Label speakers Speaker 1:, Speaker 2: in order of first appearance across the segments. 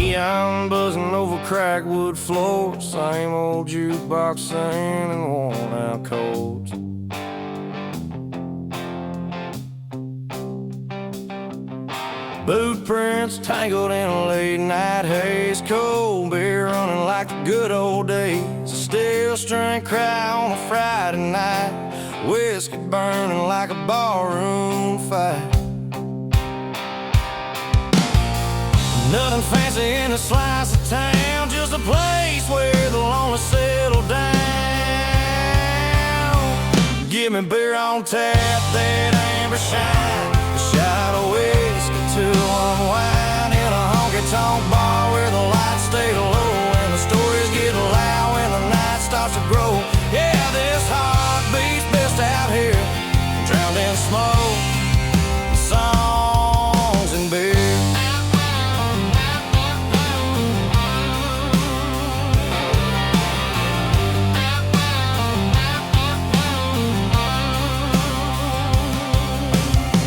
Speaker 1: Neon buzzing over crackwood floors, same old jukebox singing worn out chords. Boot prints tangled in a late night haze, cold beer running like the good old days. A steel string cry on a Friday night, whiskey burning like a barroom fight. Nothing fancy in a slice of town, just a place where the lonely settle down. Give me beer on tap, that amber shine, a shot of whiskey to unwind in a honky-tonk bar where the lights stay low and the stories get loud when the night starts to grow. Yeah, this heartbeat's best out here, drowned in smoke, songs and beer.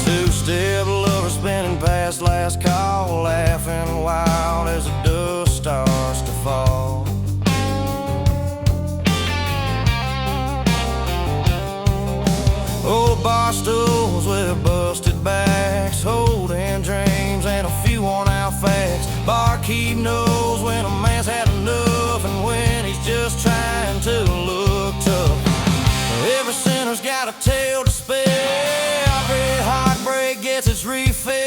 Speaker 1: Two-step lovers spinning past last call, laughing wild as the dust starts to fall. Old bar stools with busted backs, holding dreams and a few worn-out facts. Barkeep knows when a man's had enough and when he's just trying to look tough. Every sinner's got a tale to spell, every heartbreak gets its refill.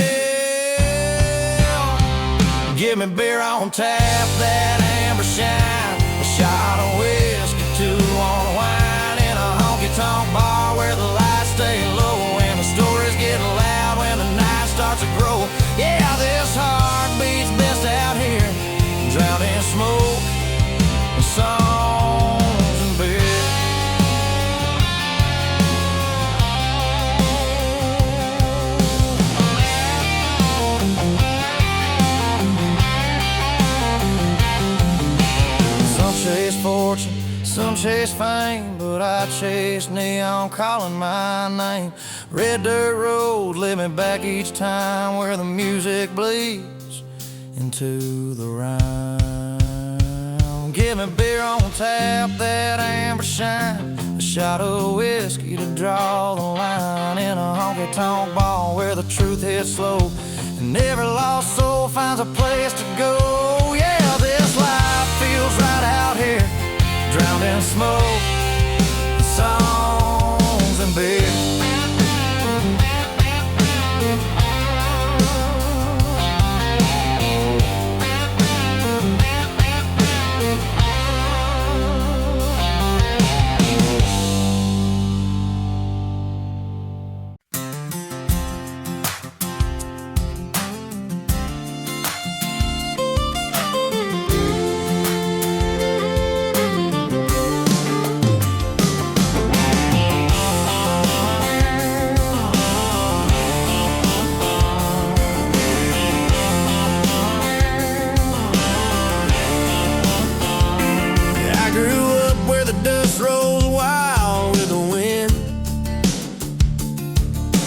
Speaker 1: Give me beer on tap, that amber shine, a shot of whiskey to unwind in a honky-tonk bar where the lights stay low and the stories get loud when the night starts to grow. Yeah, this heartbeat's best out here, drowned in smoke and songs and beer. Chase fortune, some chase fame, but I chase neon calling my name. Red dirt road led me back each time where the music bleeds into the rhyme. Give me beer on tap, that amber shine, a shot of whiskey to draw the line in a honky-tonk bar where the truth hits slow and every lost soul finds a place to go. Yeah, this life feels right out here, drowned in smoke, songs and beer.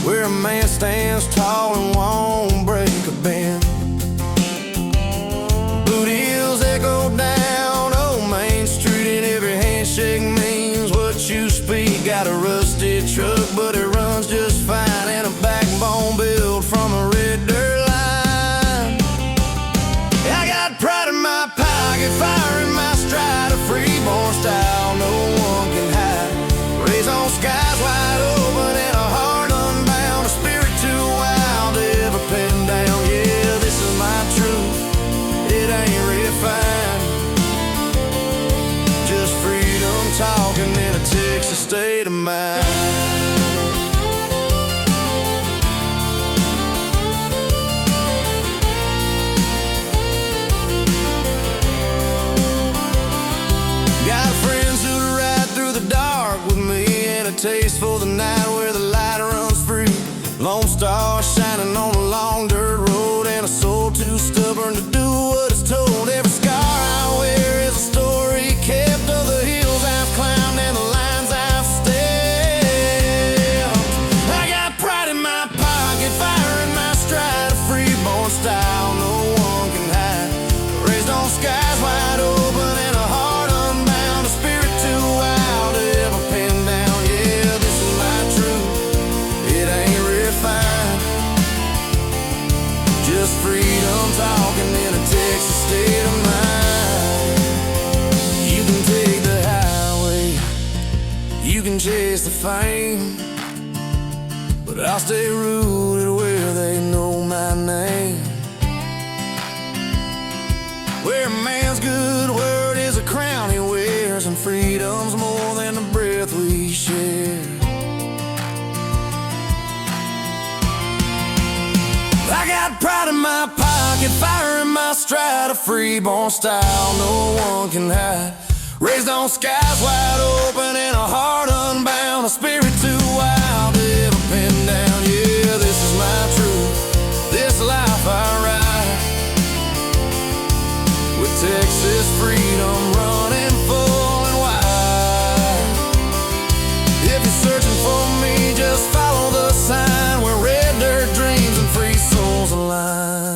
Speaker 1: Where a man stands tall and won't break a bend. Boot heels echo down old Main Street and every handshake means what you speak. Got a rusty truck but it runs just fine and a backbone built from a red dirt line. I got pride in my pocket, fire in my stride, a freeborn style no one can hide. Raised on skies wide open and a heart unbound, a spirit too wild to ever pin down. Yeah, this is my truth, it ain't refined, just freedom talking in a Texas state of mind. Taste for the night where the light runs free. Lone star shining on a long dirt road and a soul too stubborn to do what it's told. Every scar I wear is a story kept of the hills I've climbed and the lines I've stepped. I got pride in my pocket, fire in my stride, a freeborn style no one can hide. fame, but I'll stay rooted where they know my name. Where a man's good word is a crown he wears, and freedom's more than the breath we share. I got pride in my pocket, fire in my stride, a freeborn style no one can hide. Raised on skies wide open and a heart unbound, a spirit too wild to ever pin down. Yeah, this is my truth, this life I ride, with Texas freedom running full and wide. If you're searching for me, just follow the sign where red dirt dreams and free souls align.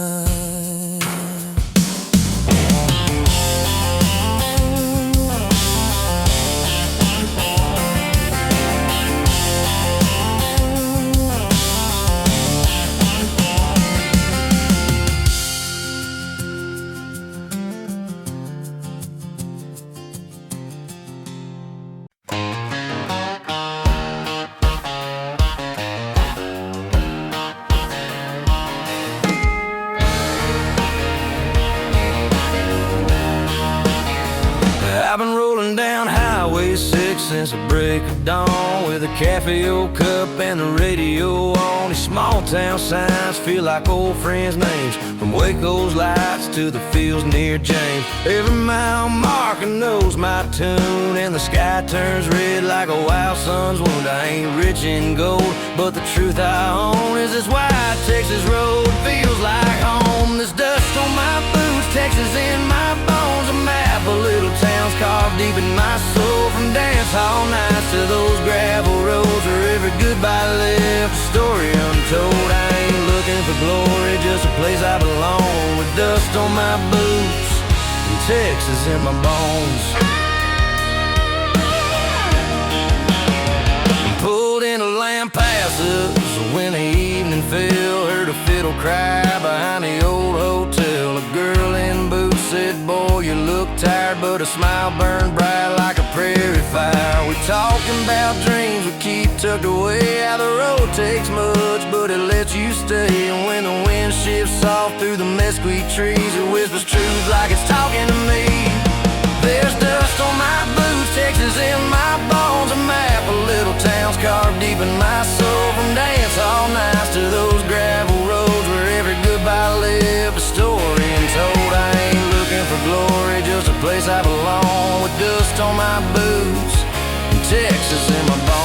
Speaker 1: I've been rolling down Highway 6 since the break of dawn, with a cafe old cup and the radio on. These small town signs feel like old friends' names, from Waco's lights to the fields near James. Every mile marker knows my tune, and the sky turns red like a wild sun's wound. I ain't rich in gold, but the truth I own is this wide Texas road feels like home. There's dust on my boots, Texas in my bones, a map of little towns carved deep in my soul. From dance hall nights to those gravel roads where every goodbye left a story untold. I ain't looking for glory, just a place I belong, with dust on my boots and Texas in my bones. Pulled into Lampasas when the evening fell, heard a fiddle cry behind the old hotel. A girl in boots said, "Boy, you look tired," but a smile burned bright like a prairie fire. We talking about dreams we keep tucked away, how the road takes much, but it lets you stay. And when the wind shifts soft through the mesquite trees, it whispers truth like it's talking to me. There's dust on my boots, Texas in my bones, a map of little towns carved deep in my soul. From dance all nights to those gravel roads where every goodbye left a story untold. I ain't looking for glory, just a place I belong, with dust on my boots and Texas in my bones.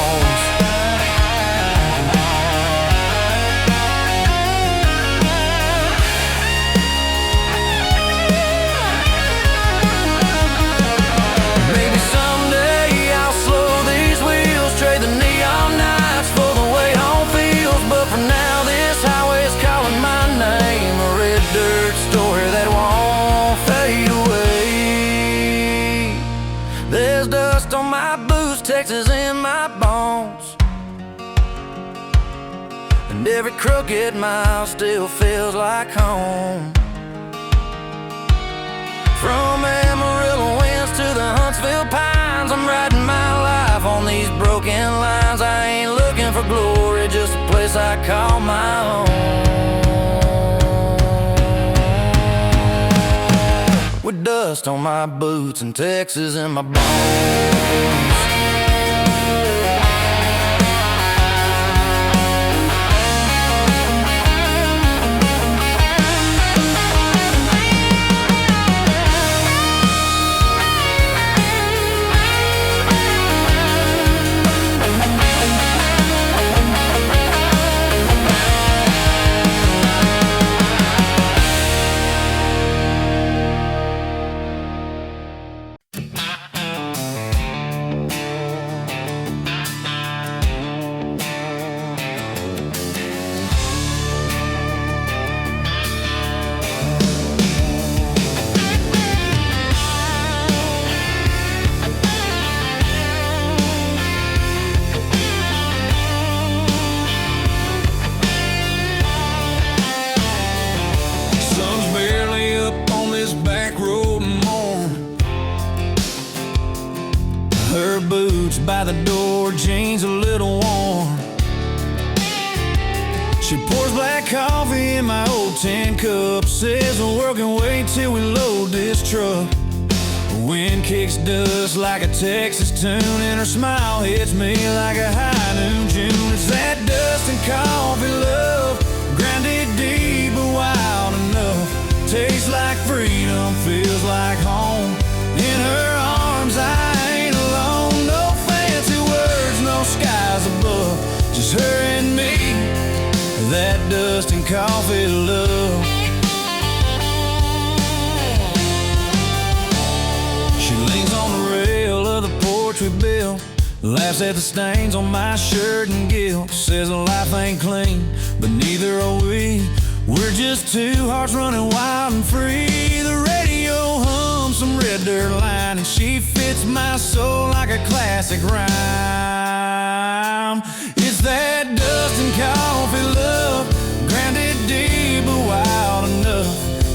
Speaker 1: Texas in my bones, and every crooked mile still feels like home. From Amarillo winds to the Huntsville pines, I'm writing my life on these broken lines. I ain't looking for glory, just a place I call my own, with dust on my boots and Texas in my bones. coffee in my old tin cup. Says the world can wait till we load this truck. The wind kicks dust like a Texas tune, and her smile hits me like a high noon June. It's that dust and coffee love, grounded deep but wild enough. Tastes like freedom, feels like home. In her arms I ain't alone. No fancy words, no skies above, just her and me. That dust and coffee love. She leans on the rail of the porch we built, laughs at the stains on my shirt and guilt. Says life ain't clean, but neither are we. We're just two hearts running wild and free. The radio hums some red dirt line, and she fits my soul like a classic rhyme. It's that dust and coffee love, grounded deep but wild enough.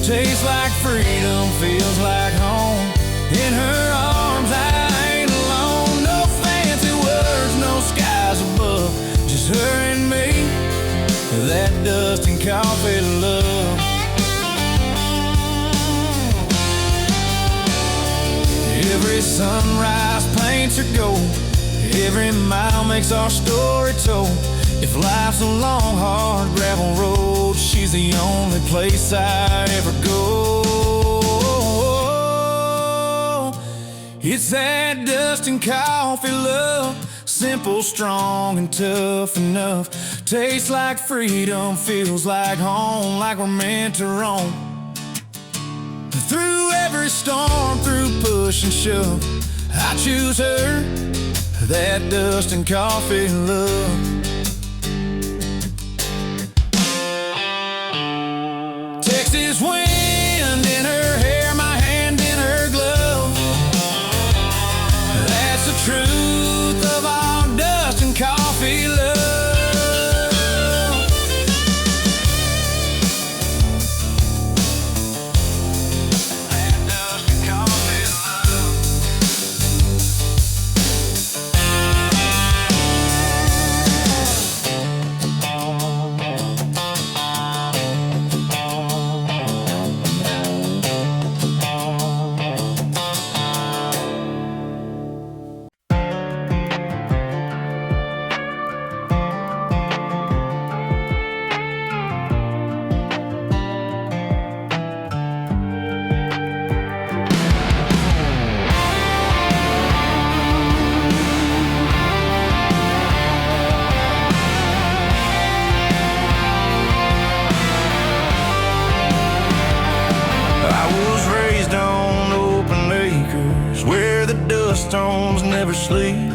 Speaker 1: Tastes like freedom, feels like home. In her arms I ain't alone. No fancy words, no skies above, just her and me. That dust and coffee love. Every sunrise paints her gold, every mile makes our story told. If life's a long, hard gravel road, she's the only place I ever go. It's that dust and coffee love, simple, strong, and tough enough. Tastes like freedom, feels like home, like we're meant to roam. Through every storm, through push and shove, I choose her, that dust and coffee love. Texas wind in her hair, my hand in her glove. That's the truth of all dust and coffee love. Storms never sleep,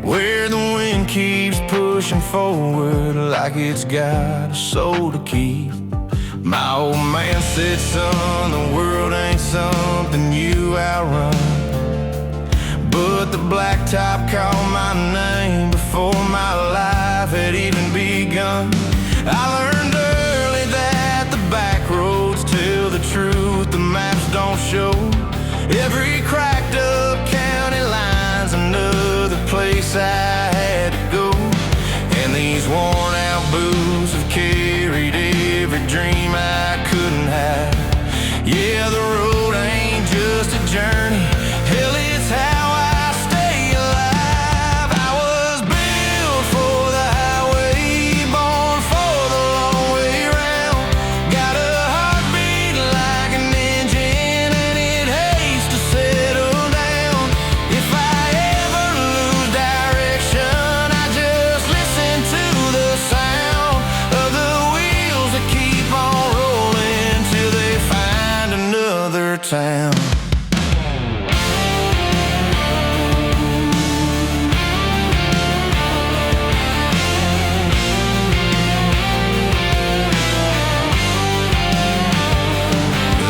Speaker 1: where the wind keeps pushing forward like it's got a soul to keep. My old man said, son, the world ain't something you outrun, but the blacktop called my name before my life had even begun. I learned early that the back roads tell the truth, the maps don't show. Every cracked up county line's another place I had to go. And these worn out boots have carried every dream I couldn't have. Yeah, the road ain't just a journey, hell, it's how I stay alive. I was built for the highway, born for the long way round. Got a heartbeat like an engine, and it hates to settle down. If I ever lose direction, I just listen to the sound of the wheels that keep on rolling till they find another town.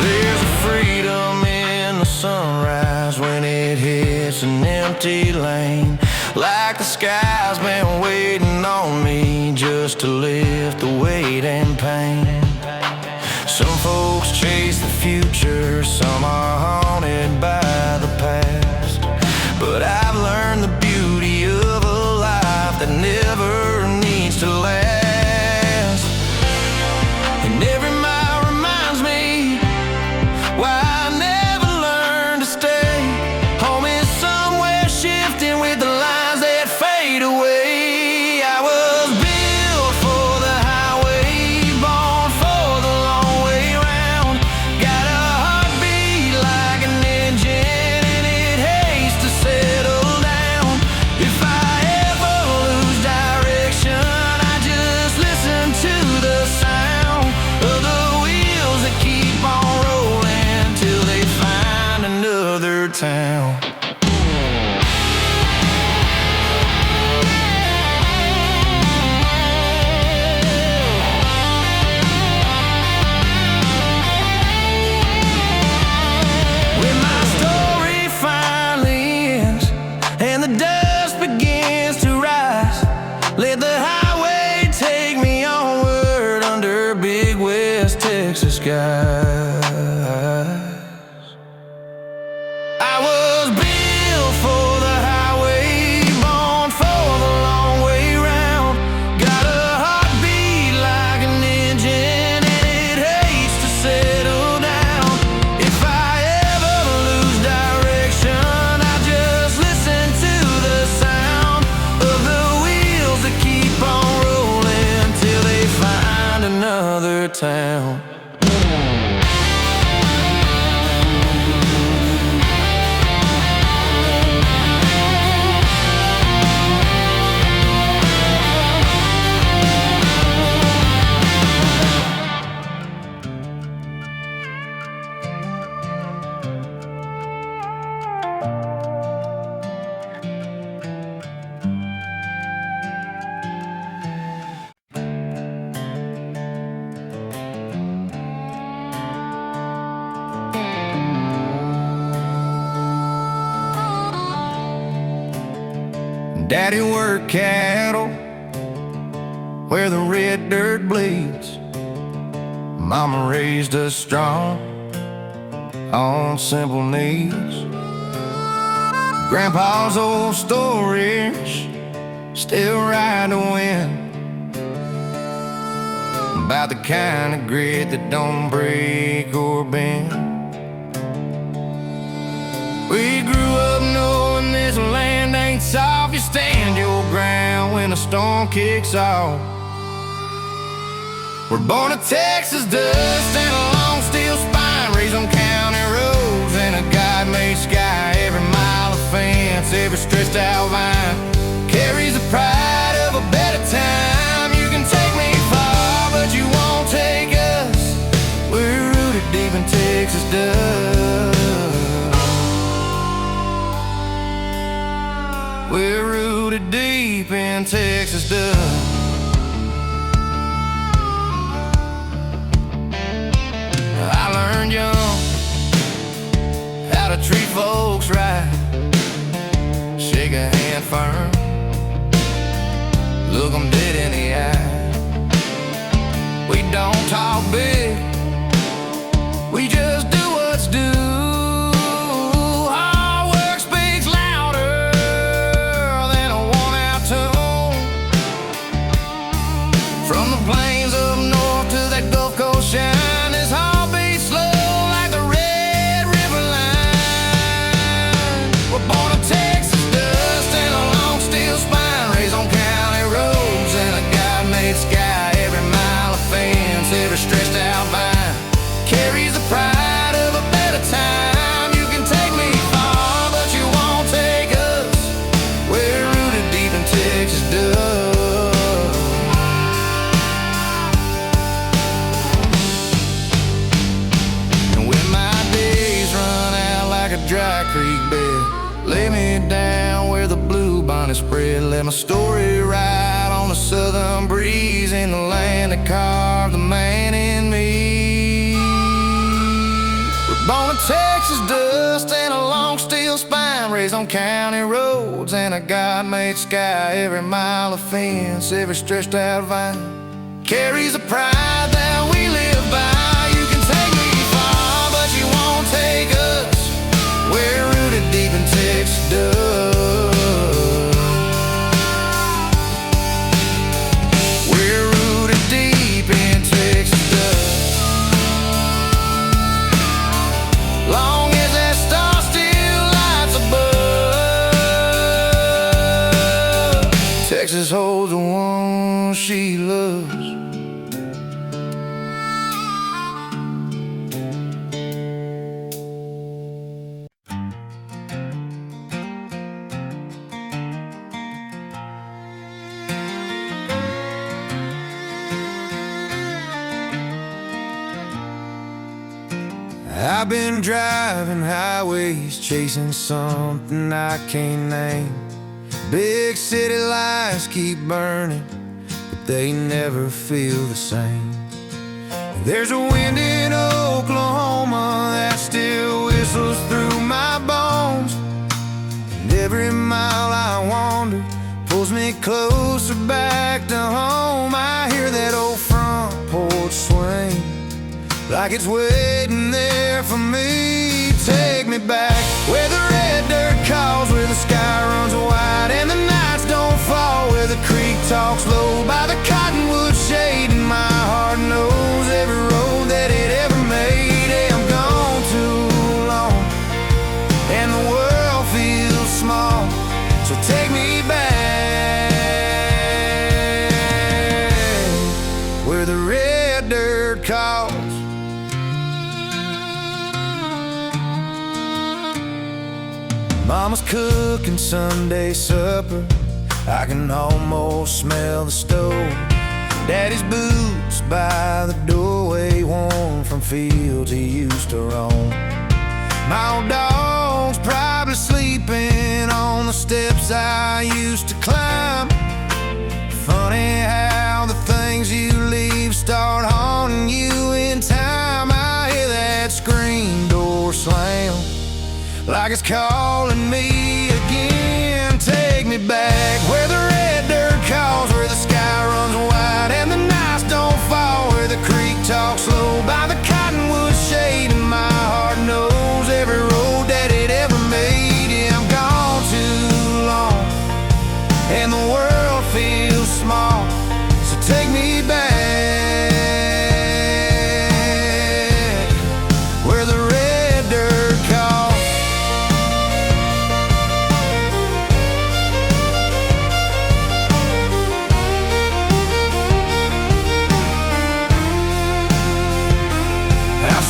Speaker 1: There's a freedom in the sunrise when it hits an empty lane, like the sky's been waiting on me just to lift the weight and pain. Some folks chase the future, some are haunted by the past, but I've learned the beauty of a life that never needs to last. Why I never learned to stay. Home is somewhere shifting with the lines that fade away. I was built for the highway, born for the long way round. Got a heartbeat like an engine, and it hates to settle down. If I ever lose direction, I just listen to the sound of the wheels that keep on rolling till they find another town. When my story finally ends and the dust begins to rise, let the highway take me onward under big West Texas skies. I was built for the highway, born for the long way round. Got a heartbeat like an engine, and it hates to settle down. If I ever lose direction, I just listen to the sound of the wheels that keep on rolling till they find another town. Daddy worked cattle where the red dirt bleeds. Mama raised us strong on simple needs. Grandpa's old stories still ride the wind, about the kind of grit that don't break or bend. We grew up knowing this land ain't soft. You stand your ground when a storm kicks off. We're born of Texas dust and a long steel spine, raised on county roads and a God-made sky. Every mile of fence, every stretched out vine carries the pride of a better time. You can take me far, but you won't take us. We're rooted deep in Texas dust. We're rooted deep in Texas dust. I learned young how to treat folks right. Shake a hand firm, look 'em dead in the eye. We don't talk big, we just do what's due. Dry creek bed, lay me down where the blue bonnet spread. Let my story ride on the southern breeze in the land that carved the man in me. We're born of Texas dust and a long steel spine, raised on county roads and a God-made sky. Every mile of fence, every stretched out vine carries a pride that we live by. You can take me far, but you won't take us. We're rooted deep in Texas dust. We're rooted deep in Texas dust. Texas holds the one she loves. I've been driving highways, chasing something I can't name. Big city lights keep burning, but they never feel the same. There's a wind in Oklahoma that still whistles through my bones, and every mile I wander pulls me closer back to home. I hear that old front porch swing like it's waiting there for me. Take me back where the red dirt calls, where the sky runs wide and the nights don't fall, where the creek talks low by the cottonwood shade, and my heart knows every road that it ever made. Hey, I'm gone too long and the world feels small, so take me back where the red dirt calls. Mama's cooking Sunday supper, I can almost smell the stove. Daddy's boots by the doorway, worn from fields he used to roam. My old dog's probably sleeping on the steps I used to climb. Funny how the things you leave start haunting you in time. I hear that screen door slam like it's calling me again. Take me back where the red dirt calls, where the sky runs wide and the nights don't fall, where the creek talks low by the cottonwood shade, and my heart knows every road that it ever made. Yeah, I'm gone too long and the world feels small, so take me back where the red dirt calls.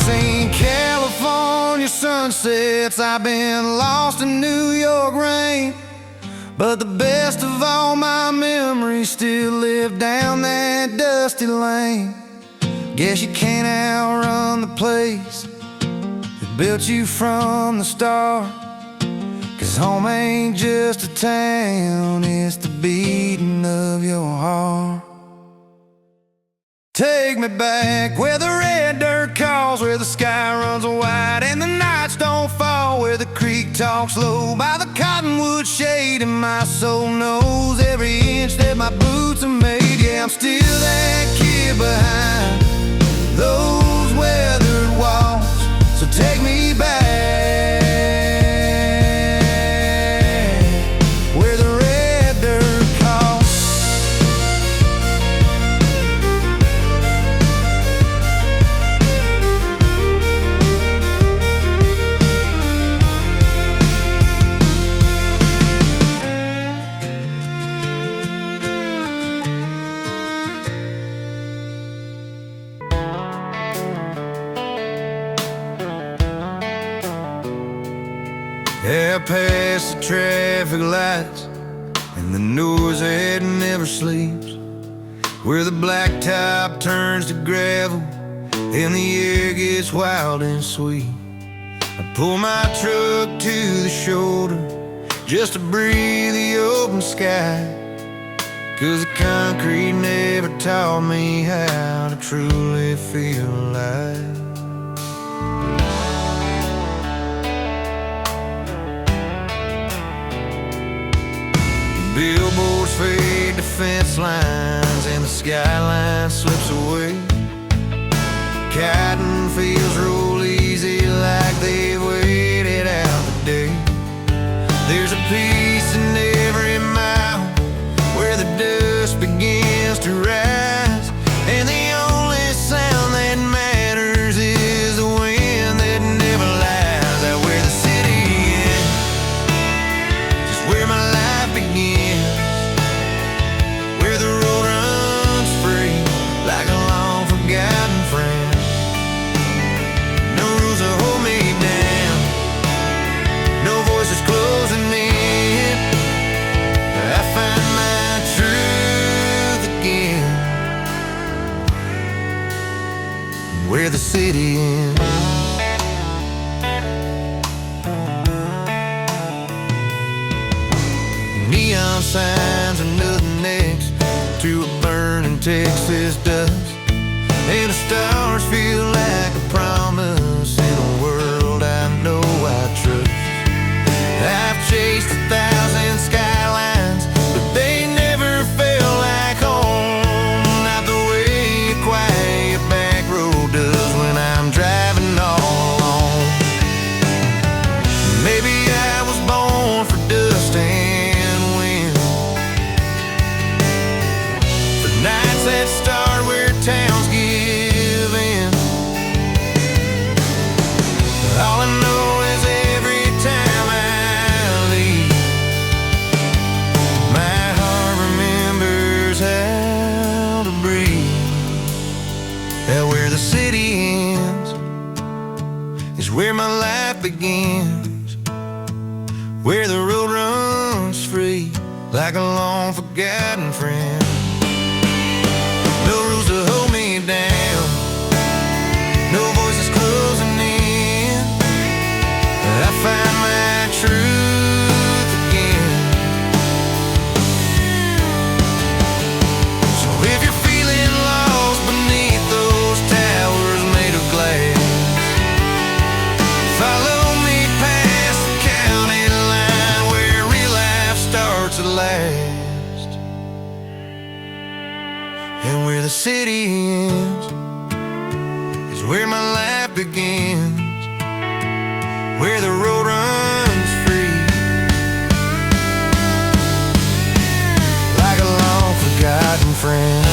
Speaker 1: Seen California sunsets, I've been lost in New York rain, but the best of all my memories still live down that dusty lane. Guess you can't outrun the place that built you from the start, 'cause home ain't just a town, it's the beating of your heart. Take me back where the red dirt calls, where the sky runs wide and the nights don't fall, where the creek talks low by the cottonwood shade, and my soul knows every inch that my boots are made. Yeah, I'm still that kid behind those weathered walls, so take me back where the red dirt calls. Yeah, past the traffic lights and the noise that never sleeps, where the blacktop turns to gravel and the air gets wild and sweet. I pull my truck to the shoulder just to breathe the open sky, 'cause the concrete never taught me how to truly feel alive. Billboards fade to fence lines and the skyline slips away. Cotton fields roll easy like they've waited out the day. There's a peace in every mile where the dust begins to rise, and the only sound that matters is the wind that never lies. Out where the city ends, just where my life begins, Texas dust, and the stars feel like a promise in a world I know I trust. I've chased 1,000 skylines, but they never felt like home. Not the way a quiet back road does when I'm driving all alone. Maybe I was born for dust and wind, for nights that start where towns give in. All I know is every time I leave, my heart remembers how to breathe. That where the city ends is where my life begins, where the road runs free like a long forgotten friend. No rules to hold me down, no voices closing in. I find my truth again. So if you're feeling lost beneath those towers made of glass, follow me past the county line where real life starts at last, and where the city ends is where my life begins, where the road runs free like a long forgotten friend.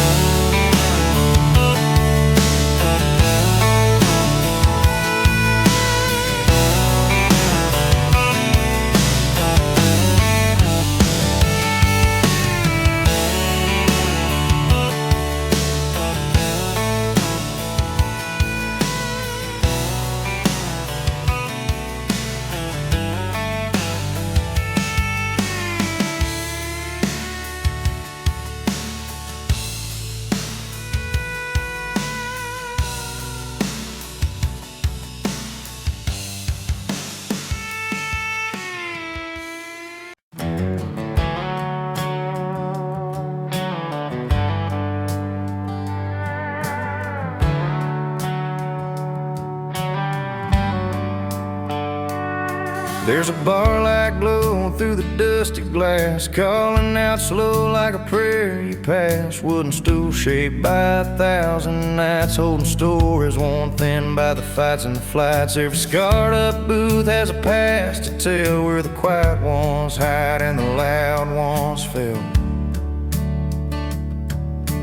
Speaker 1: There's a bar light glowing through the dusty glass, calling out slow like a prayer you pass. Wooden stool shaped by 1,000 nights, holding stories worn thin by the fights and the flights. Every scarred up booth has a past to tell, where the quiet ones hide and the loud ones fell.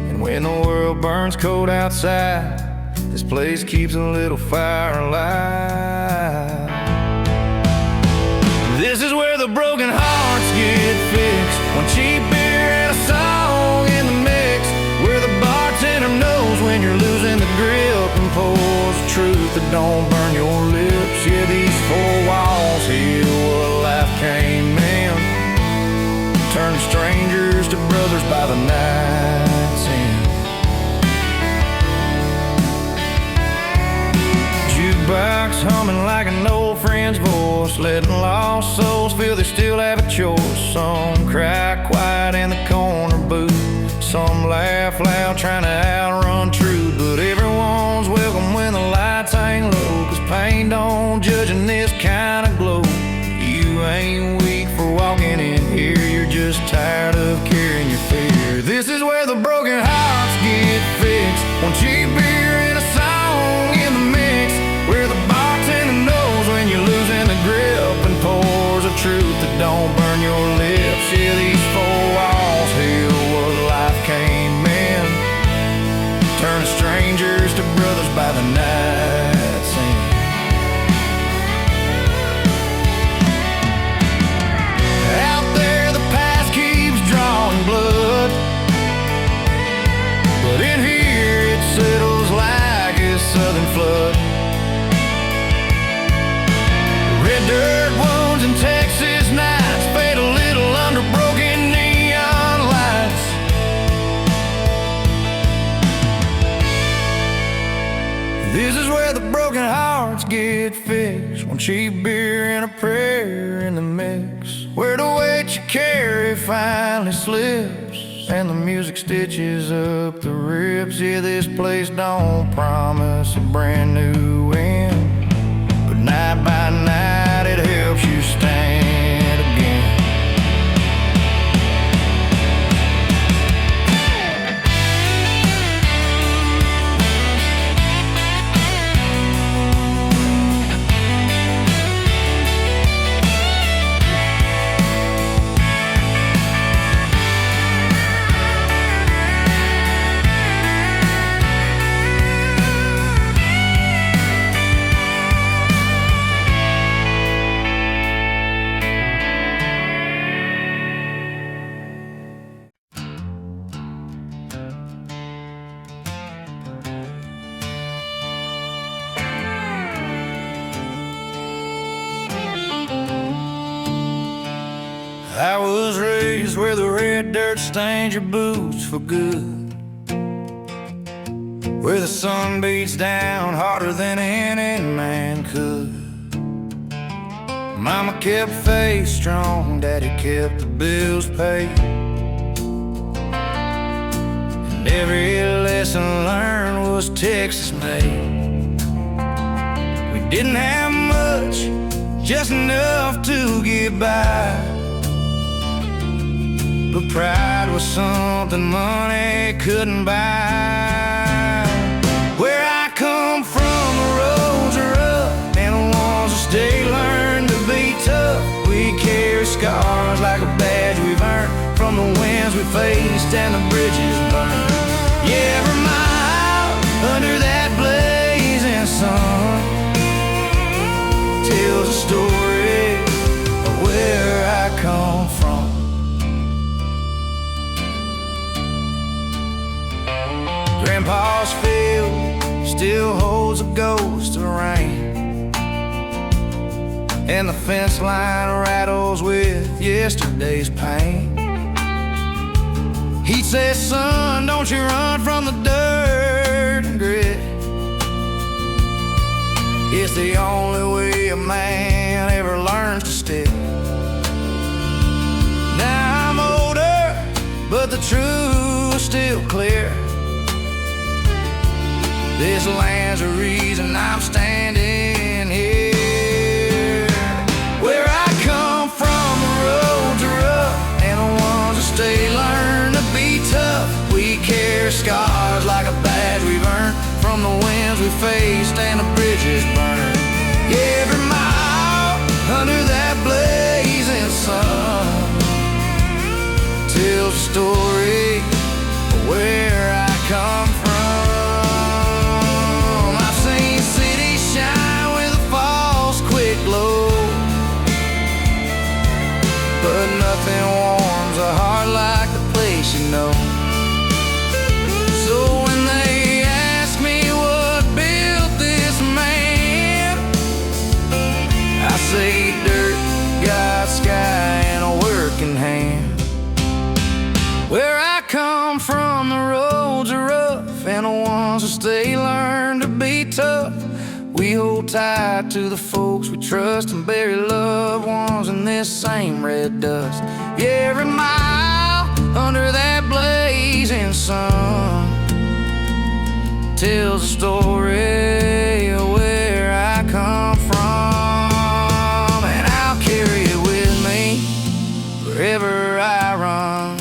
Speaker 1: And when the world burns cold outside, this place keeps a little fire alive. This is where the broken hearts get fixed, when cheap beer and a song in the mix, where the bartender knows when you're losing the grip and pours the truth that don't burn your lips. Yeah, these four walls heal what life came in, turn strangers to brothers by the night's end. Jukebox humming like an old friend's voice, letting lost souls feel they still have a choice. Some cry quiet in the corner booth, some laugh loud trying to outrun truth. But everyone's welcome when the lights ain't low, 'cause pain don't judge in this kind of glow. You ain't weak for walking in here, you're just tired of carrying your fear. This is where the broken hearts get fixed, one cheap beer and a song in the mix, where the bartender knows when you're losing the grip and pours a truth that don't burn your lips. Yeah, these four walls heal what life came in, turn strangers to brothers by the night's end. Out there the past keeps drawing blood, but in here it settles like a southern flood. Red dirt wounds and Texas nights fade a little under broken neon lights. This is where the broken hearts get fixed, one cheap beer and a prayer in the mix, where the weight you carry finally slips and the music stitches up the ribs. Yeah, this place don't promise a brand new end, but night by night it helps you stand again. I was raised where the red dirt stains your boots for good, where the sun beats down harder than any man could. Mama kept faith strong, Daddy kept the bills paid, and every lesson learned was Texas made. We didn't have much, just enough to get by, but pride was something money couldn't buy. Where I come from, the roads are rough, and the ones that stay learn to be tough. We carry scars like a badge we've earned from the winds we faced and the bridges burned. Yeah, every mile under that blazing sun tells a story of where I come from. Grandpa's field still holds a ghost of rain, and the fence line rattles with yesterday's pain. He says, son, don't you run from the dirt and grit. It's the only way a man ever learns to stick. Now I'm older, but the truth's still clear. This land's the reason I'm standing here. Where I come from, the roads are rough, and the ones that stay learn to be tough. We carry scars like a badge we've earned from the winds we faced and the bridges burned. Yeah, every mile under that blazing sun tells a story of where I come from. But nothing warms a heart like the place you know. So when they ask me what built this man, I say dirt, God, sky, and a working hand. Where I come from, the roads are rough, and the ones that stay learn to be tough. We hold tight to the folks we trust and bury loved ones in this same red dust. Yeah, every mile under that blazing sun tells a story of where I come from, and I'll carry it with me wherever I run.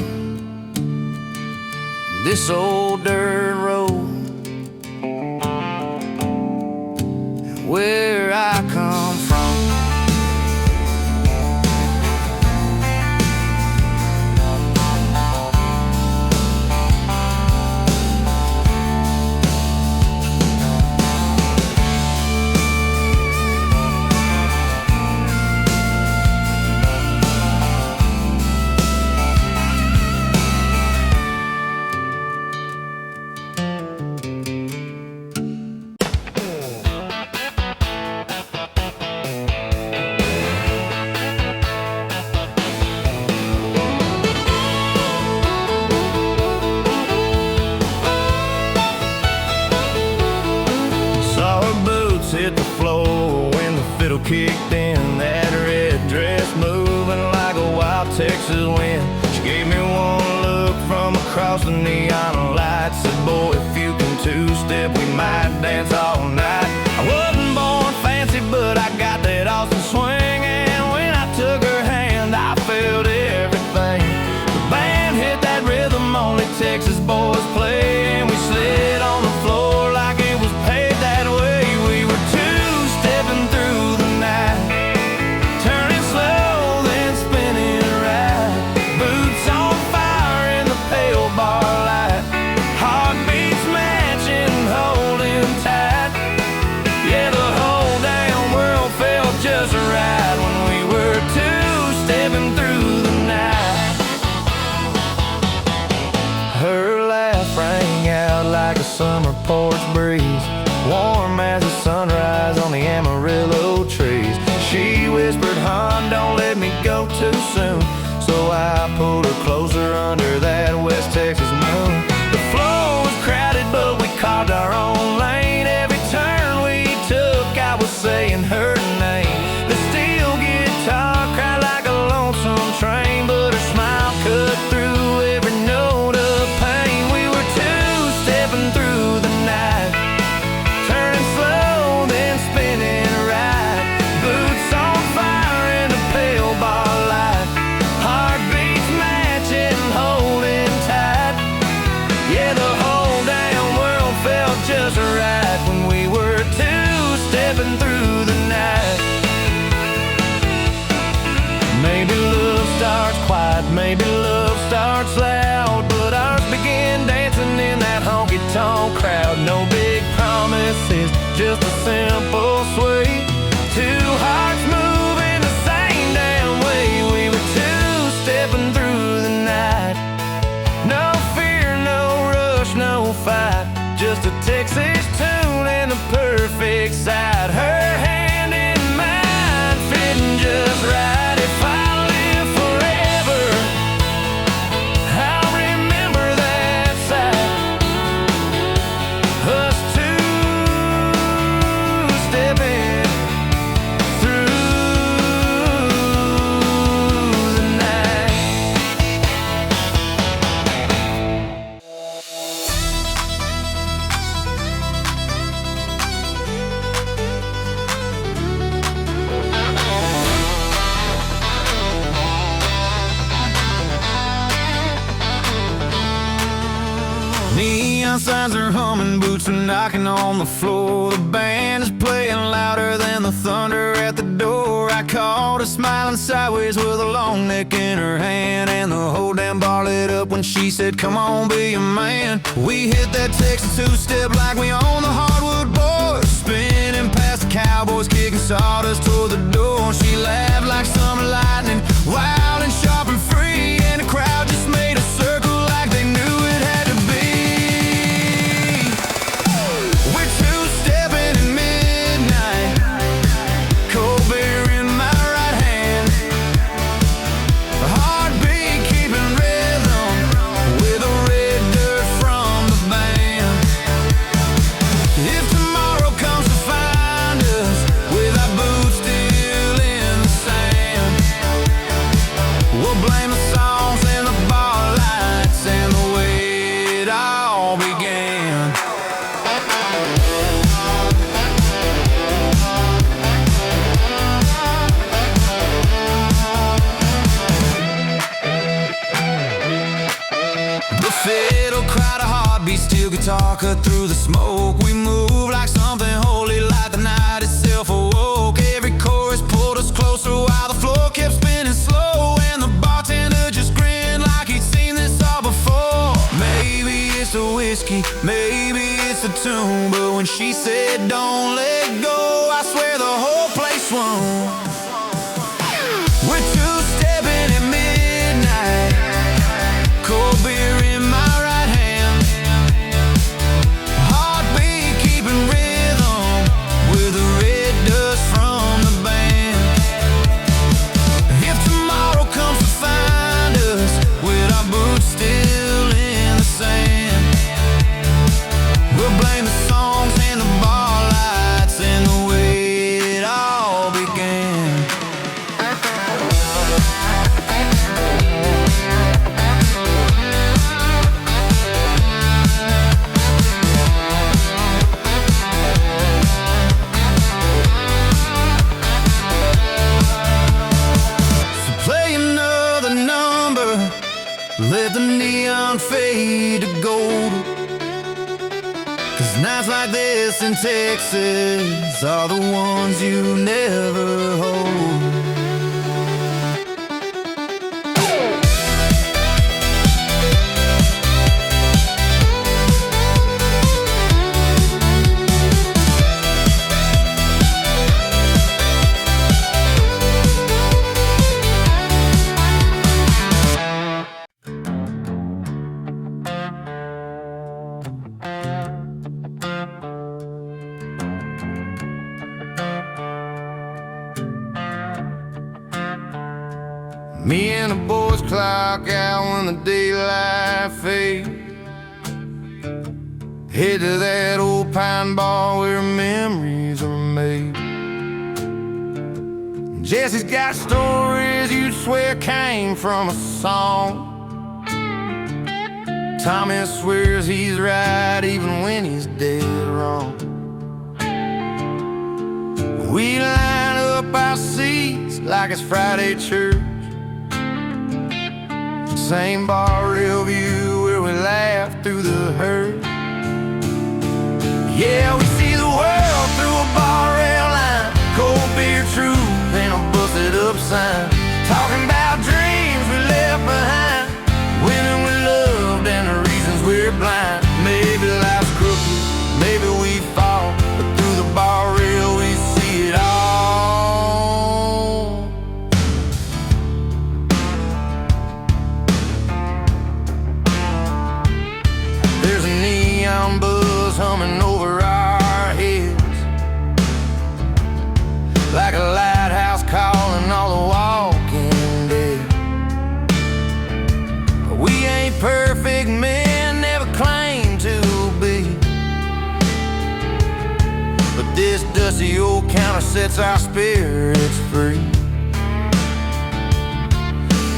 Speaker 1: This old dirt road, where I come from. Hit the floor when the fiddle kicked in. That red dress moving like a wild Texas wind. She gave me one look from too soon. So I pulled her closer under that West Texas moon. The floor was crowded, but we carved our own lane. Every turn we took, I was saying her name. The steel guitar cried like a lonesome train, but her smile cut through every note of pain. We were two-stepping through the night, turning slow, then spinning right. Boots on fire in the pale bar light, heartbeats matching, holding tight. Yeah, the whole damn world felt just right when we were two-stepping through the night. Maybe love starts quiet, maybe love starts loud, but ours began dancing in that honky-tonk crowd. No big promises, just a simple sway. Two hearts moving the same damn way. We were two-stepping through the night. No fear, no rush, no fight, just a Texas tune and the perfect side. Her hand in mine, fitting just right. If I live forever, I'll remember that sight. Us two-stepping through the night. Neon signs are humming, boots are knocking on the floor. The band is playing louder than the thunder at the door. I caught her smiling sideways with a long neck in her hand, and the whole damn bar lit up when she said, "Come on, be a man." We hit that Texas two-step like we own the hardwood boards, spinning past the Cowboys, kicking sawdust toward the door. She laughed like summer lightning, wild and sharp and free, and the crowd just made a circle like they knew it had to be. We're two-stepping in midnight, cold beer in my right hand, a heartbeat keeping rhythm with the red dirt from the band. If tomorrow comes to find us with our boots still in the sand, we'll blame the songs and the bar lights and the way it all began. The fiddle cried a heartbeat, steel guitar cut through the smoke. We moved like something holy, like the night itself awoke. Every chorus pulled us closer while the floor kept spinning slow, and the bartender just grinned like he'd seen this all before. Maybe it's the whiskey, maybe it's the tune, but when she said don't let go, I swear the whole place swung. We're two-stepping at midnight, cold beer in my right hand, heartbeat keeping rhythm with the red dust from the band. If tomorrow comes to find us with our boots still in the sand, we'll blame the songs and the bar lights and the way it all began. So play another number, let the neon fade to gold, 'cause nights like this in Texas are the ones you never hold. Me and the boys clock out when the daylight fades. Head to that old pine bar where memories are made. Jesse's got stories you'd swear came from a song. Tommy swears he's right even when he's dead wrong. We line up our seats like it's Friday church. Same bar real view where we laugh through the hurt. Yeah, we see the world through a bar rail line. Cold beer truth and a busted up sign. Talking about dreams we left behind, women we loved and the reasons we're blind. Maybe life's crooked, maybe we fall, but through the bar rail we see it all. There's a neon buzz humming over our heads, like a lighthouse calling all the walking dead. We ain't perfect men, never claimed to be, but this dusty old counter sets our spirits free.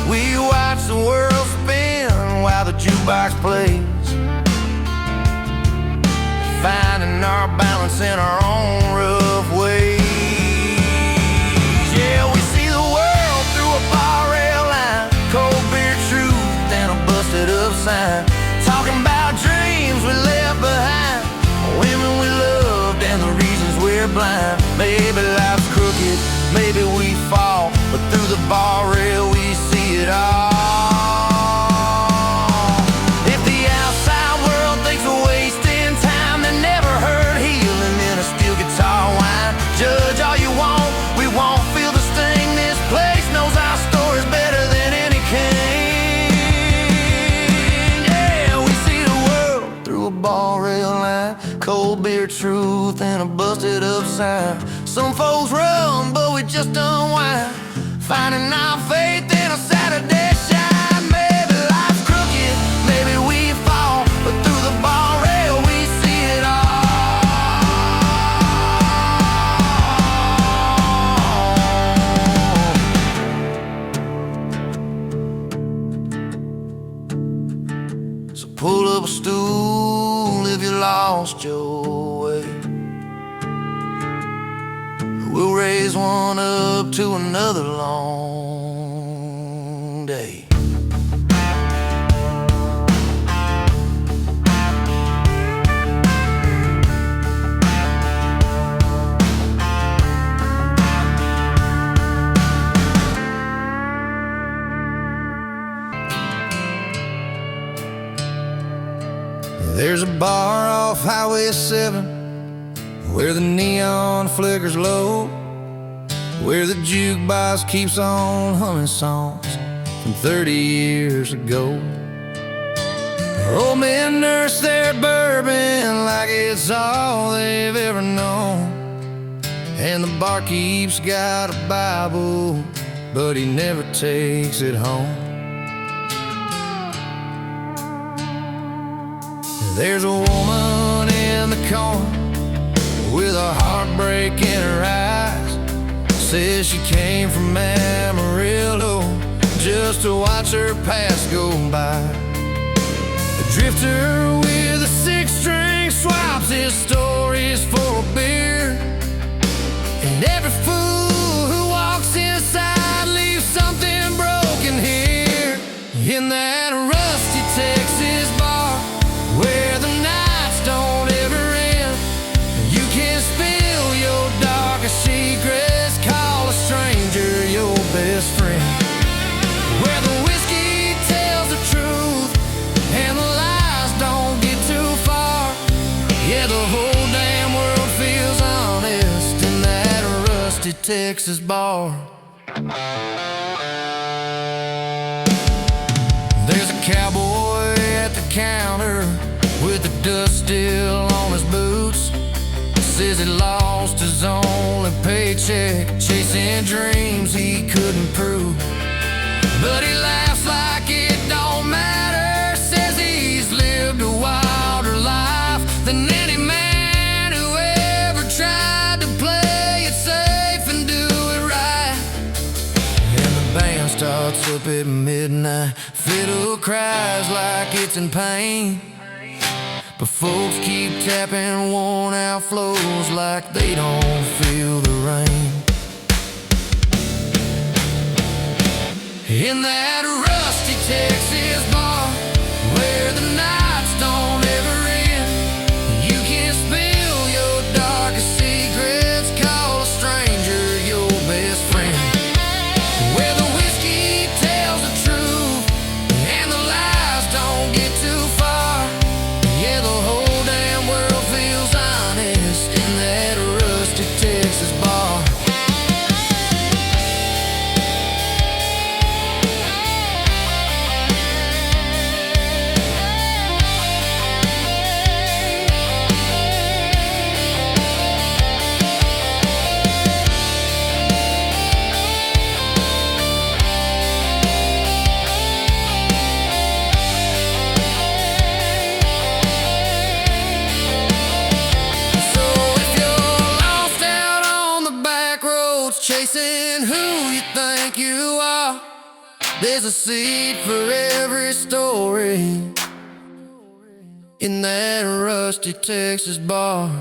Speaker 1: We watch the world spin while the jukebox plays, finding our balance in our own rough ways. Yeah, we see the world through a bar rail line. Cold beer truth and a busted up sign. Talking about dreams we left behind, women we loved and the reasons we're blind. Maybe life's crooked, maybe we fall, but through the bar rail we see it all. If the outside world thinks we're wasting time, they never heard healing in a steel guitar whine. Judge all you want, we won't feel the sting. This place knows our stories better than any king. Yeah, we see the world through a bar rail line. Cold beer truth and a busted up sign. Some folks run, but we just unwind, finding our faith in a Saturday shine. Maybe life's crooked, maybe we fall, but through the bar rail we see it all. So pull up a stool if you lost your way. We'll raise one up to another long day. There's a bar off Highway 7 where the neon flickers low, where the jukebox keeps on humming songs from 30 years ago. Old men nurse their bourbon like it's all they've ever known, and the barkeep's got a Bible, but he never takes it home. There's a woman in the corner with a heartbreak in her eyes. Says she came from Amarillo just to watch her past go by. A drifter with a six-string swaps his stories for a beer, and every fool who walks inside leaves something broken here. In that rusty Texas bar where the nights don't ever end, you can spill your darkest secrets, call a stranger your best friend. Where the whiskey tells the truth and the lies don't get too far. Yeah, the whole damn world feels honest in that rusty Texas bar. There's a cowboy at the counter with the dust still on his boots. Says he lost his only paycheck chasing dreams he couldn't prove. But he laughs like it don't matter, says he's lived a wilder life than any man who ever tried to play it safe and do it right. And the band starts up at midnight, fiddle cries like it's in pain, but folks keep tapping worn out floors like they don't feel the rain. In that rusty Texas bar where the nights don't ever end, you can spill your darkest secrets, call a stranger your best friend. Where the whiskey tells the truth and the lies don't get too far. Yeah, the whole damn world feels honest in that rusty Texas bar. Chasing who you think you are, there's a seat for every story in that rusty Texas bar.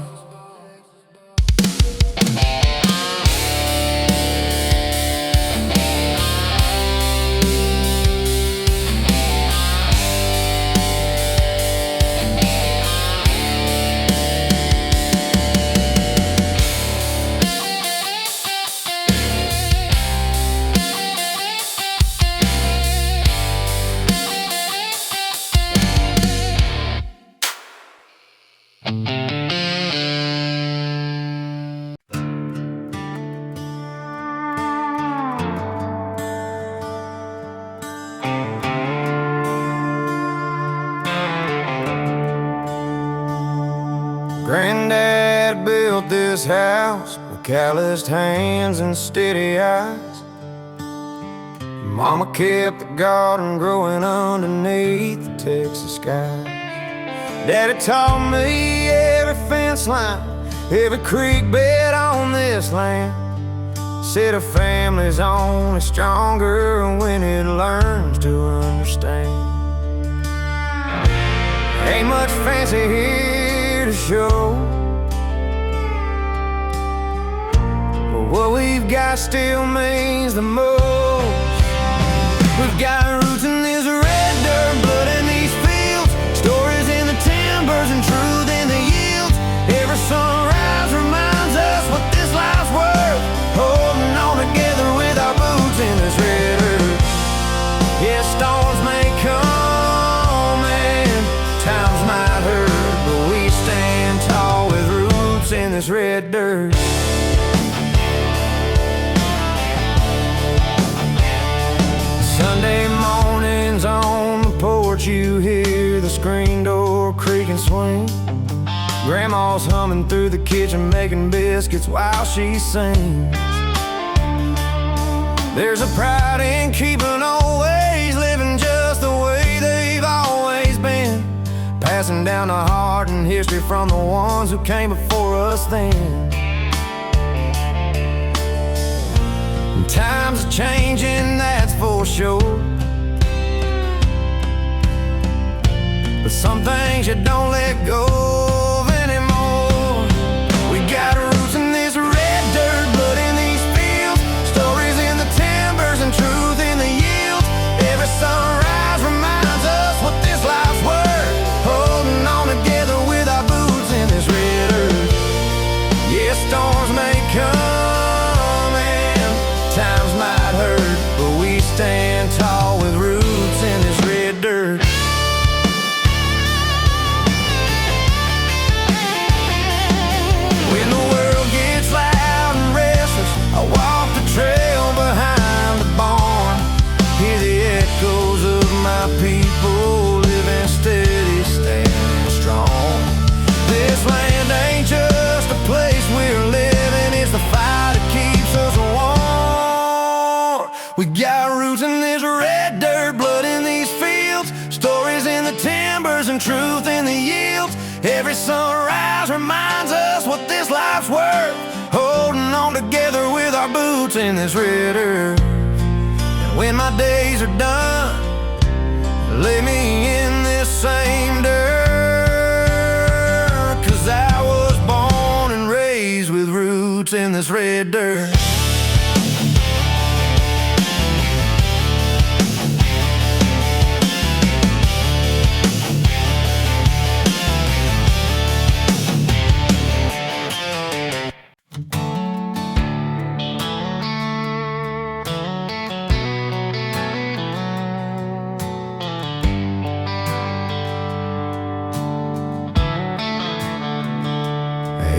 Speaker 1: Granddad built this house with calloused hands and steady eyes. Mama kept the garden growing underneath the Texas skies. Daddy taught me every fence line, every creek bed on this land. Said a family's only stronger when it learns to understand. Ain't much fancy here to show, but what we've got still means the most. We've got roots in this red dirt, blood in these fields, stories in the timbers and truth in the yields. Every sunrise reminds us what this life's worth, holding on together with our boots in this red earth. Yeah, storms may come and times might hurt, but we stand tall with roots in this red dirt. Sunday mornings on the porch, you hear the screen door creak and swing. Grandma's humming through the kitchen, making biscuits while she sings. There's a pride in keeping old ways, living just the way they've always been, passing down the heart and history from the ones who came before us then. And times are changing, that's for sure, but some things you don't let go of anymore. We got roots in this red dirt, blood in these fields, stories in the timbers and truth in the yields. Every sunrise reminds us what this life's worth, holding on together with our boots in this red earth. Yeah, storms may come and times might hurt, but we stand tall with roots in this red dirt. We got roots in this red dirt, blood in these fields, stories in the timbers and truth in the yields. Every sunrise reminds us what this life's worth, holding on together with our boots in this red earth. And when my days are done, lay me in this same dirt, 'cause I was born and raised with roots in this red dirt.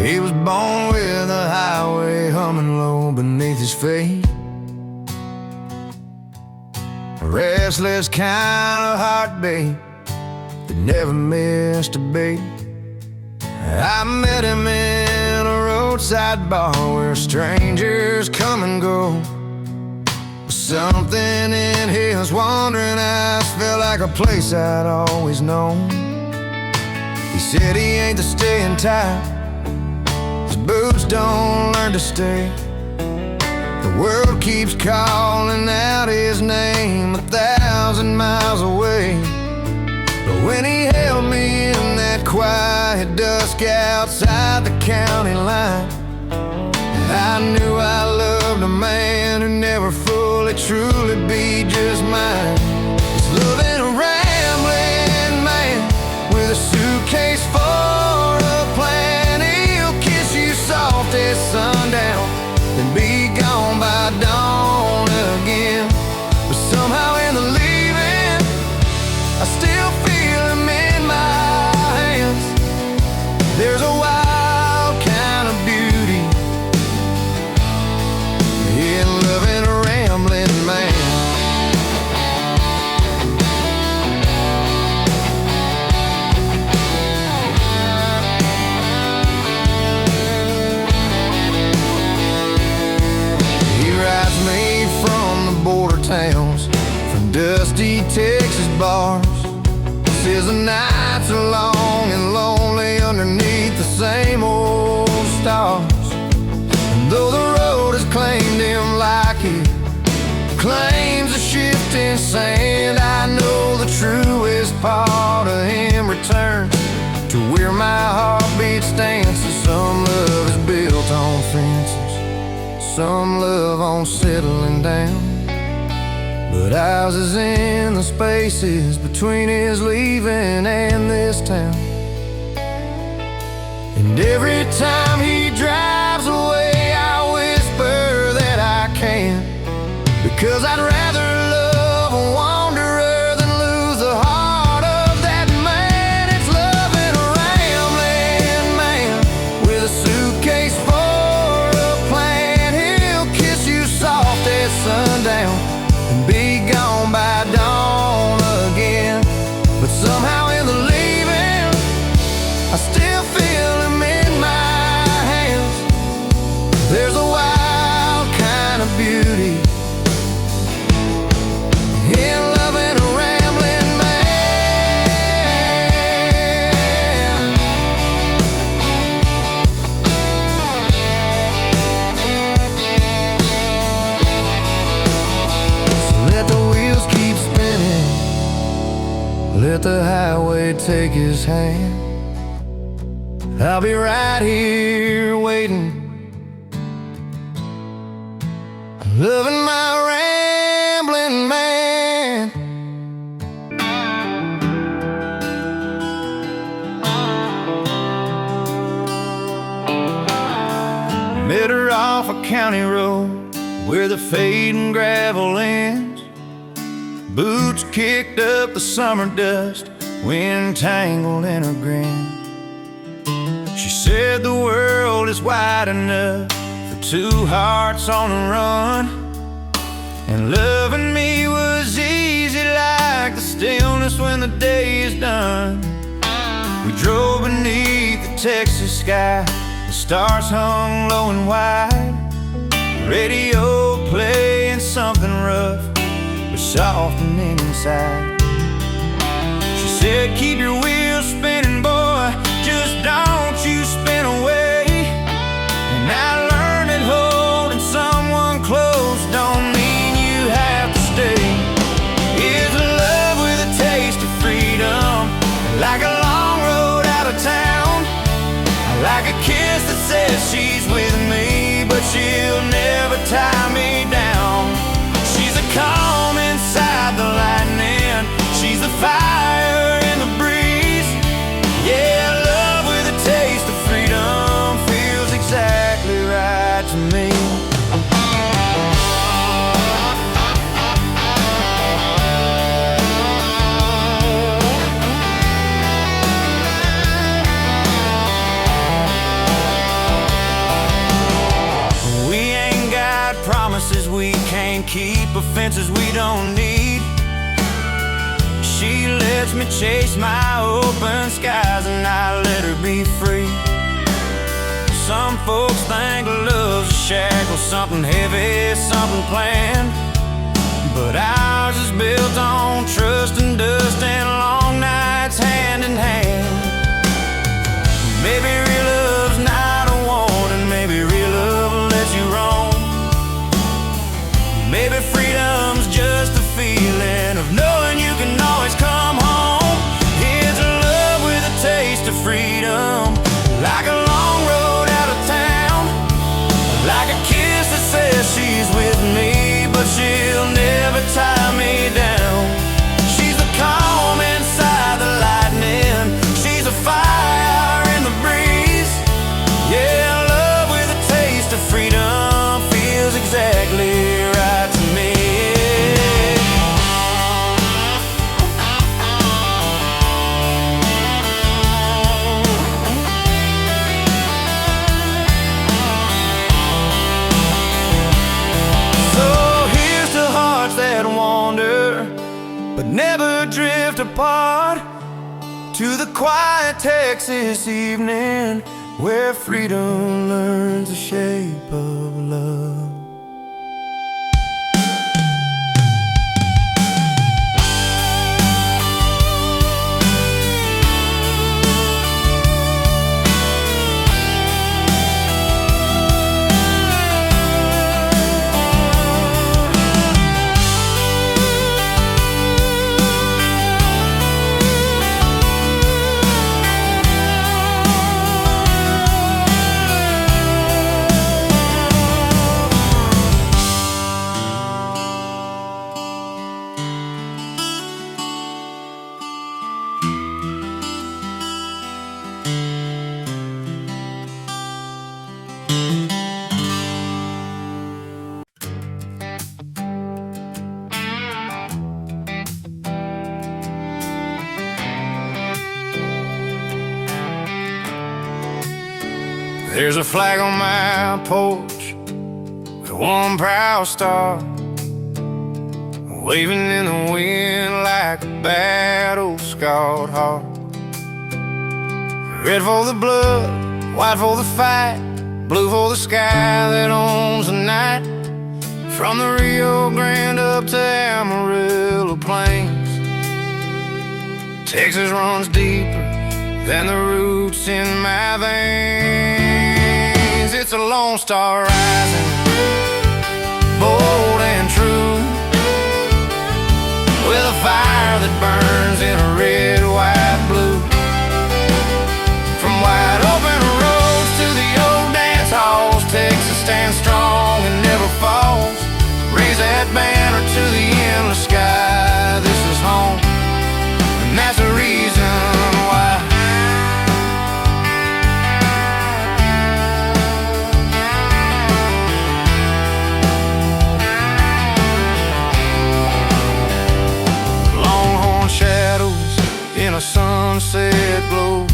Speaker 1: He was born with a highway humming low beneath his feet, a restless kind of heartbeat that never missed a beat. I met him in a roadside bar where strangers come and go. Something in his wandering eyes felt like a place I'd always known. He said he ain't the staying type, boots don't learn to stay. The world keeps calling out his name 1,000 miles away. But when he held me in that quiet dusk outside the county line, I knew I loved a man who never fully, truly be just mine. He's loving a rambling man with a suitcase for a plan. Soft as sundown, then be gone by dawn again. But somehow in the leaving, I still feel him in my hands. There's a wild kind of beauty in loving a rambling man. Me from the border towns, from dusty Texas bars. Says the nights are long and lonely underneath the same old stars. And though the road has claimed him like it claims the shifting sand, I know the truest part of him returns to where my heartbeat stands. So some love is built on fences, some love on settling down, but ours is in the spaces between his leaving and this town. And every time he drives away, I whisper that I can't, because I'd rather love a wanderer than lose the heart of that man. It's loving a rambling man with a suitcase for sundown and be gone by dawn again. But somehow in the leaving, I still feel him in my hands. There's a wild kind of beauty in loving a rambling man. Let the wheels keep spinning, let the highway take his hand. I'll be right here waiting, loving my rambling man. Met her off a county road where the fading gravel ends. Boots kicked up the summer dust, wind tangled in her grin. She said the world is wide enough for two hearts on the run, and loving me was easy like the stillness when the day is done. We drove beneath the Texas sky, the stars hung low and wide, radio playing something rough. softening inside. She said, keep your wheels spinning, boy, just don't you spin away. And I learned that holding someone close don't mean you have to stay. It's a love with a taste of freedom, like a long road out of town, like a kiss that says she's with me, but she'll never tie me down. She's a calm inside the lightning, she's the fire in the breeze. Yeah, love with a taste of freedom feels exactly right to me. Promises we can't keep, offenses we don't need. She lets me chase my open skies and I let her be free. Some folks think love's a shackle, something heavy, something planned, but ours is built on trust and dust and long nights hand in hand. Maybe real love's not a warning, maybe real love lets you roam. Maybe freedom's just a feeling of knowing you can always come home. It's a love with a taste of freedom, like a long road out of town, like a kiss that says she's with me, but she'll never tie me down. She's the calm inside the lightning, she's a fire in the breeze. Yeah, love with a taste of freedom feels exactly right to me. So here's to hearts that wander but never drift apart, to the quiet Texas evening where freedom learns the shape of love. There's a flag on my porch with one proud star, waving in the wind like a battle-scarred heart. Red for the blood, white for the fight, blue for the sky that owns the night. From the Rio Grande up to Amarillo Plains, Texas runs deeper than the roots in my veins. It's a lone star rising, bold and true, with a fire that burns in a red, white, blue. From wide open roads to the old dance halls, Texas stands strong and never falls. Raise that banner to the endless sky. This is home, and that's the reason why. Longhorn shadows in a sunset glow,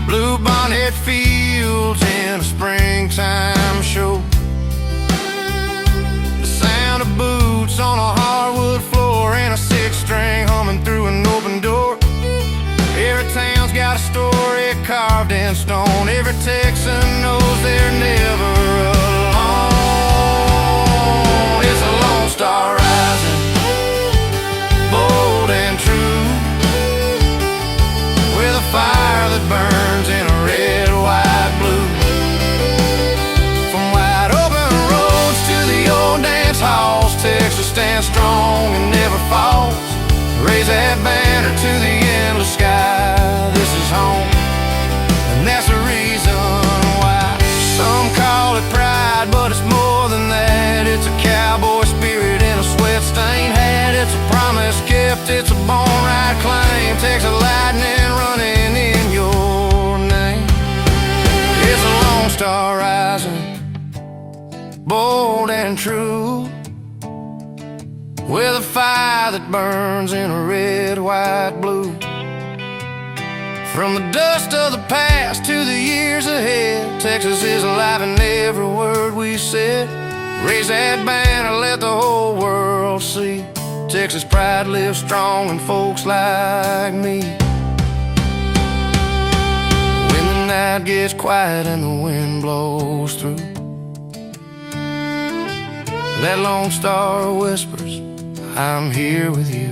Speaker 1: blue bonnet fields in a springtime show. Sound of boots on a hardwood floor and a six-string humming through an open door. Every town's got a story carved in stone. Every Texan knows they're never alone. It's a lone star rising, stands strong and never falls. Raise that banner to the endless sky. This is home, and that's the reason why. Some call it pride, but it's more than that. It's a cowboy spirit in a sweat-stained hat. It's a promise kept, it's a born right claim. Texas lightning running in your name. It's a lone star rising, bold and true, with a fire that burns in a red, white, blue. From the dust of the past to the years ahead, Texas is alive in every word we said. Raise that banner, let the whole world see. Texas pride lives strong in folks like me. When the night gets quiet and the wind blows through, that lone star whispers, I'm here with you.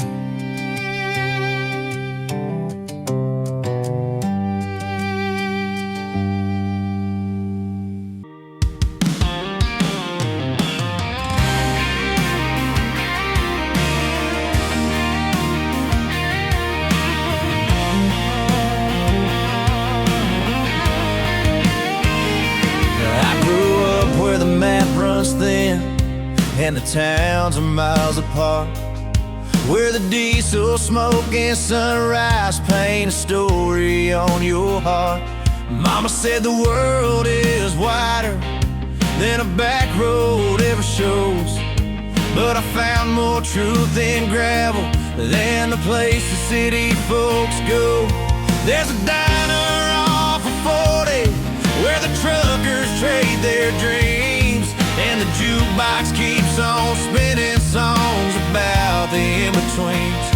Speaker 2: I grew up where the map runs thin and the towns are miles apart, where the diesel smoke and sunrise paint a story on your heart. Mama said the world is wider than a back road ever shows, but I found more truth in gravel than the place the city folks go. There's a diner off of 40 where the truckers trade their dreams, and the jukebox keeps on spinning songs about the in-betweens.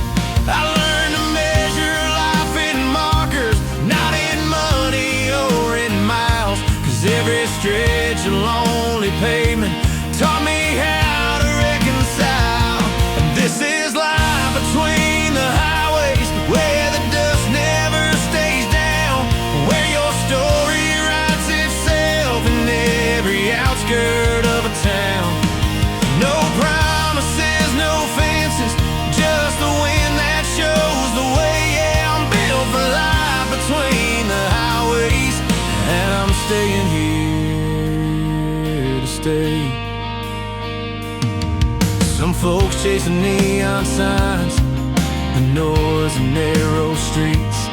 Speaker 2: I learned to measure life in markers, not in money or in miles, 'cause every stretch of lonely pavement taught me how to reconcile. And this is life between the highways, where the dust never stays down, where your story writes itself in every outskirt of a town. No promises, no fences, just the wind that shows the way. Yeah, I'm built for life between the highways, and I'm staying here to stay. Some folks chasing neon signs, the noise of narrow streets,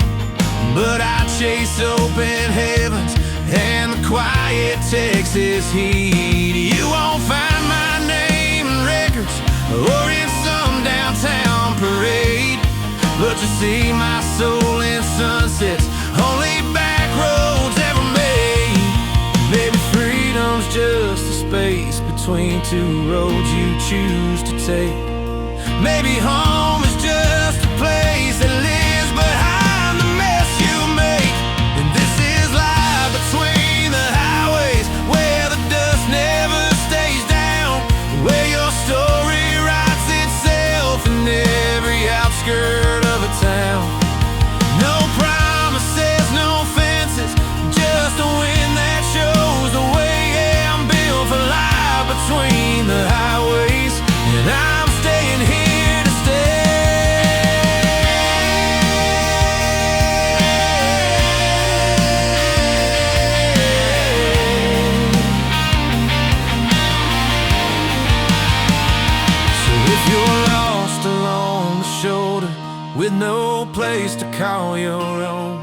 Speaker 2: but I chase open heavens and the quiet Texas heat. You won't find my name in records or in some downtown parade, but you see my soul in sunsets only back roads ever made. Maybe freedom's just a space between two roads you choose to take. Maybe home is just a place that lives behind the mess you make. And this is life between the highways, where the dust never stays down, where your story writes itself in every outskirt of a town. No promises, no fences, just a wind that shows the way. Yeah, I'm built for life between the highways, and I'm staying here to stay. So if you're lost along the shoulder with no place to call your own,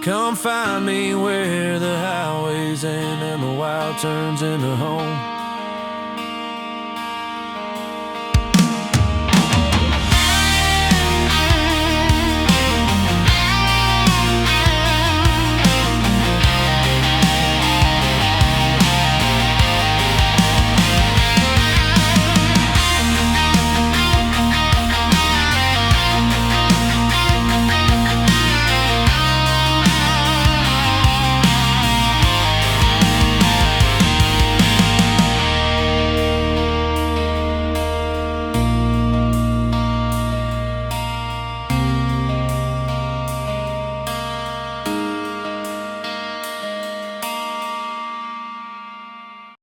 Speaker 2: come find me where the highways end and the wild turns into home.